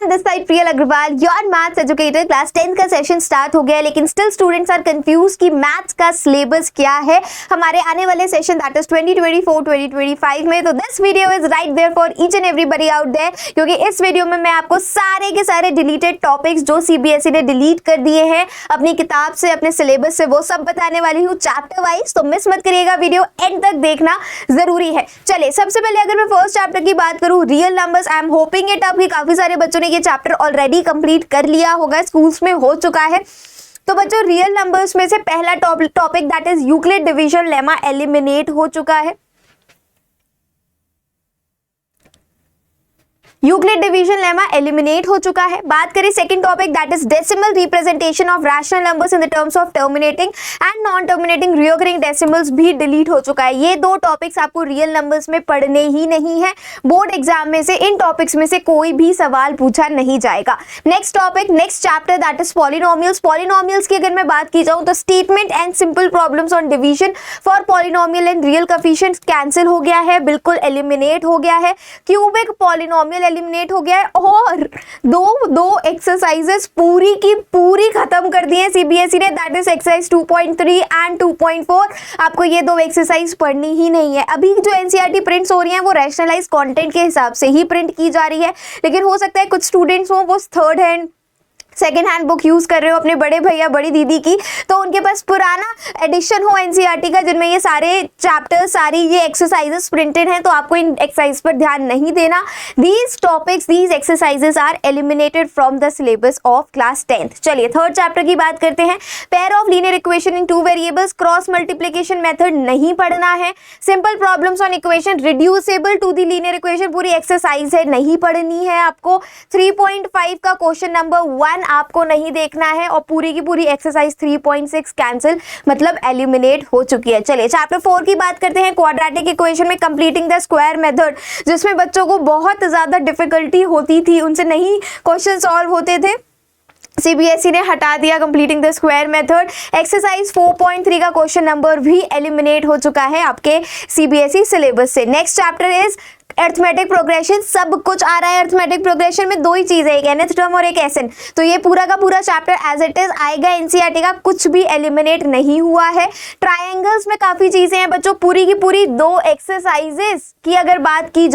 This side Priyal Agarwal, your maths educator. Class 10 का session start हो गया है, लेकिन स्टिल स्टूडेंट्स आर कंफ्यूज कि मैथ्स का सिलेबस क्या है हमारे आने वाले सेशन दैट इज 2024-2025 में। तो this video is right there for each and everybody out there, क्योंकि इस वीडियो में मैं आपको सारे के सारे डिलीटेड टॉपिक्स जो सीबीएसई ने डिलीट कर दिए हैं अपनी किताब से, अपने सिलेबस से, वो सब बताने वाली हूँ चैप्टर वाइज। तो मिस मत करिएगा, वीडियो एंड तक देखना जरूरी है। चलिए, सबसे पहले अगर मैं फर्स्ट चैप्टर की बात करूँ, real numbers, I am hoping it up कि काफी सारे बच्चों ने ये चैप्टर ऑलरेडी कंप्लीट कर लिया होगा, स्कूल्स में हो चुका है। तो बच्चों, रियल नंबर्स में से पहला topic that is Euclid division lemma eliminate हो चुका है। यूक्लिड डिवीजन लेमा एलिमिनेट हो चुका है। बात करें second topic that is decimal representation of rational numbers in the terms of terminating and non terminating recurring decimals भी डिलीट हो चुका है। ये दो टॉपिक्स आपको रियल नंबर्स में पढ़ने ही नहीं है। बोर्ड एग्जाम में से इन टॉपिक्स में से कोई भी सवाल पूछा नहीं जाएगा। Next topic, next chapter that is polynomials. Polynomials की अगर मैं बात की जाऊं तो statement and simple problems on division for polynomial and real coefficients cancel हो गया है, बिल्कुल एलिमिनेट हो गया है। क्यूबिक पॉलिनोमियल एलिमिनेट हो गया है और दो एक्सरसाइजेस पूरी की पूरी खत्म कर दी है सीबीएसई ने, दैट इज एक्सरसाइज 2.3 एंड 2.4। आपको ये दो एक्सरसाइज पढ़नी ही नहीं है। अभी जो एनसीईआरटी प्रिंट्स हो रही हैं वो रैशनलाइज कंटेंट के हिसाब से ही प्रिंट की जा रही है, लेकिन हो सकता है कुछ स्टूडेंट्स हो वो third hand second hand book use कर रहे हो अपने बड़े भैया बड़ी दीदी की, तो उनके पास पुराना एडिशन हो एनसीईआरटी का जिनमें ये सारे चैप्टर्स, सारी ये एक्सरसाइजेस प्रिंटेड हैं, तो आपको इन एक्सरसाइज पर ध्यान नहीं देना। These topics, these exercises are eliminated from the syllabus of class 10th। चलिए, थर्ड चैप्टर की बात करते हैं। Pair of linear equation in two variables, cross multiplication method नहीं पढ़ना है। Simple problems on equation reducible to the linear equation पूरी exercise है, नहीं पढ़नी है आपको। 3.5 का क्वेश्चन नंबर 1 आपको नहीं देखना है और पूरी की पूरी एक्सरसाइज 3.6 कैंसिल, मतलब एलिमिनेट हो चुकी है। चलिए, चैप्टर 4 की बात करते हैं। क्वाड्रेटिक इक्वेशन में कंप्लीटिंग द स्क्वायर मेथड, जिसमें बच्चों को बहुत ज्यादा डिफिकल्टी होती थी, उनसे नहीं क्वेश्चन सॉल्व होते थे, सीबीएसई ने हटा दिया completing the square method. Exercise 4.3 का क्वेश्चन नंबर भी एलिमिनेट हो चुका है आपके सीबीएसई सिलेबस से। Next chapter is arithmetic progression. सब कुछ आ रहा है अरिथमेटिक प्रोग्रेशन में, दो ही चीजें, एक nth टर्म और एक SN। तो ये पूरा का पूरा चैप्टर एज इट इज आएगा एनसीईआरटी का, कुछ भी एलिमिनेट नहीं हुआ है। ट्रायंगल्स में काफी चीजें हैं बच्चों, पूरी की पूरी दो एक्सरसाइजेस की अगर बात की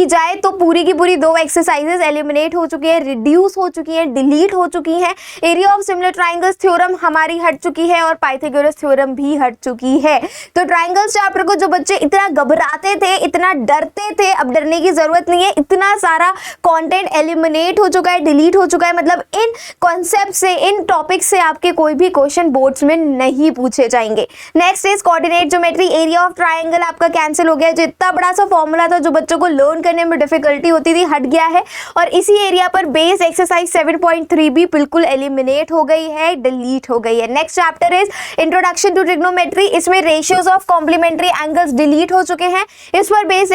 जाए तो पूरी की पूरी दो एक्सरसाइजेस एलिमिनेट हो चुकी है, रिड्यूस हो चुकी है, डिलीट हो चुकी है। Area of similar triangles theorem हमारी हट चुकी है और पाइथागोरस थ्योरम भी हट चुकी है। तो ट्राइंगल्स चैप्टर को जो बच्चे इतना घबराते थे, इतना डरते थे, अब डरने की जरूरत नहीं है। इतना सारा कंटेंट एलिमिनेट हो चुका है, डिलीट हो चुका है, मतलब इन कॉन्सेप्ट से, इन टॉपिक से आपके कोई भी क्वेश्चन बोर्ड्स में नहीं पूछे जाएंगे। Next is coordinate geometry. Area of triangle आपका कैंसिल हो गया, जो इतना बड़ा सा फॉर्मूला था जो बच्चों को लर्न करने में डिफिकल्टी होती थी, हट गया है। और इसी एरिया पर बेस एक्सरसाइज 7.3 भी बिल्कुल एलिमिनेट हो गई है, डिलीट हो गई है। Next chapter is introduction to trigonometry. इसमें ratios of complementary angles delete हो चुके हैं। इस पर बेस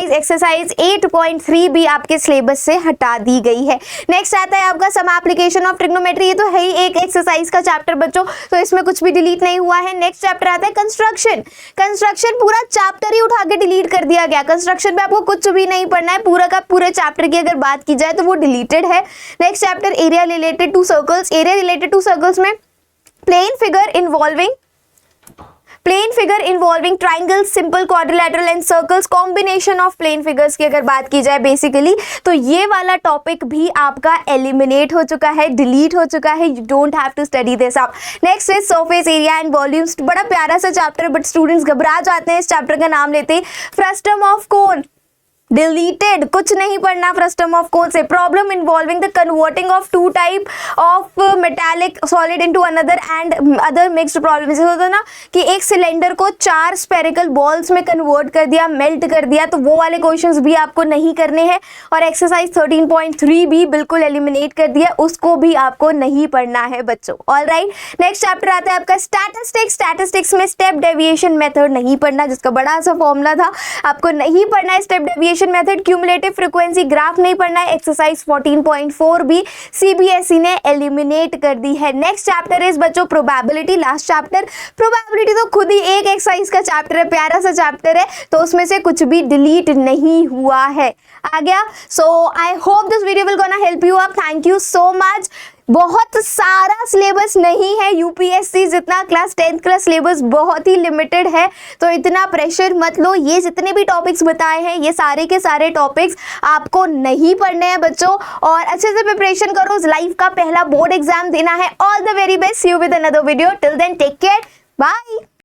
एक्सरसाइज 8.3 भी आपके सिलेबस से हटा दी गई है। नेक्स्ट आता है आपका सम एप्लीकेशन ऑफ ट्रिग्नोमेट्री। ये तो है ही एक एक्सरसाइज का चैप्टर बच्चों, तो इसमें कुछ भी डिलीट नहीं हुआ है। नेक्स्ट चैप्टर आता है कंस्ट्रक्शन। कंस्ट्रक्शन पूरा चैप्टर ही उठा के डिलीट कर दिया गया। कंस्ट्रक्शन में आपको कुछ भी नहीं पढ़ना है, पूरा का पूरे चैप्टर की अगर बात की जाए तो वो डिलीटेड है। Next chapter area related to circles. Area related to circles में plane figure involving triangles, simple quadrilateral and circles, combination of plane figures की अगर बात की जाए बेसिकली, तो ये वाला टॉपिक भी आपका एलिमिनेट हो चुका है, डिलीट हो चुका है। You don't have to study this up. Next is surface area and volumes. बड़ा प्यारा सा चैप्टर, बट स्टूडेंट्स घबरा जाते हैं इस चैप्टर का नाम लेते ही। फ्रस्टम ऑफ कोन डिलीटेड, कुछ नहीं पढ़ना फ्रस्टम ऑफ कोन से। Problem involving the converting of two type of metallic solid into another and other mixed problem. जैसे होता है ना कि एक सिलेंडर को 4 स्फेरिकल बॉल्स में कन्वर्ट कर दिया, मेल्ट कर दिया, तो वो वाले क्वेश्चंस भी आपको नहीं करने हैं। और एक्सरसाइज 13.3 भी बिल्कुल एलिमिनेट कर दिया, उसको भी आपको नहीं पढ़ना है बच्चों। ऑलराइट, नेक्स्ट चैप्टर आता है आपका स्टैटिस्टिक्स। स्टैटिस्टिक्स में स्टेप डेविएशन मेथड नहीं पढ़ना, जिसका बड़ा सा फॉर्मूला था, आपको नहीं पढ़ना है step deviation elimination method, cumulative frequency graph नहीं पढ़ना है, एक्सरसाइज 14.4 भी सीबीएसई ने एलिमिनेट कर दी है। नेक्स्ट चैप्टर इज बच्चों प्रोबेबिलिटी, लास्ट चैप्टर। प्रोबेबिलिटी तो खुद ही एक एक्सरसाइज का चैप्टर है, प्यारा सा चैप्टर है, तो उसमें से कुछ भी डिलीट नहीं हुआ है। आ गया? So I hope this video will gonna help you up. Thank you so much. बहुत सारा सिलेबस नहीं है यूपीएससी जितना, क्लास 10th का सिलेबस बहुत ही लिमिटेड है, तो इतना प्रेशर मत लो। ये जितने भी टॉपिक्स बताए हैं ये सारे के सारे टॉपिक्स आपको नहीं पढ़ने हैं बच्चों, और अच्छे से प्रिपरेशन करो। लाइफ का पहला बोर्ड एग्जाम देना है। All the very best, see you with another video. Till then take care, bye.